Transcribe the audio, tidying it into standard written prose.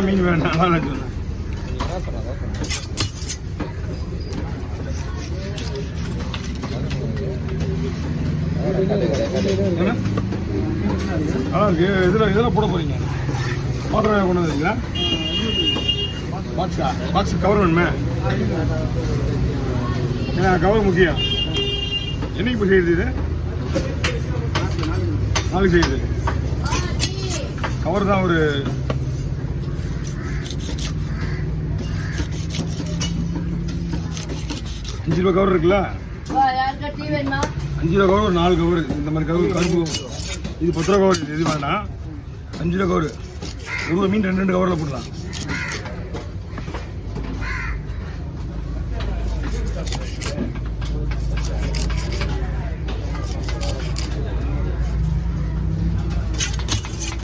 மீன் வேண்டாம் சொன்னேன். இதெல்லாம் போட போறீங்க. வாட்டர் கொண்டு வந்துங்களா? பாக்ஸ் கவர் வேணுமே. ஏன்னா கவர் முக்கியம். என்னைக்கு இப்போ செய்யுது இது? நாளைக்கு செய்யுது. கவர் தான் ஒரு ₹5 கவர் இருக்குல்ல? 5 கவர் ஒரு 4 கவர். இந்த மாதிரி கவர் கருப்பு. இது 10 கவர். இது வேணாம். 5 கவர். ஒரு மீன் 2 கவரில் போடலாம்.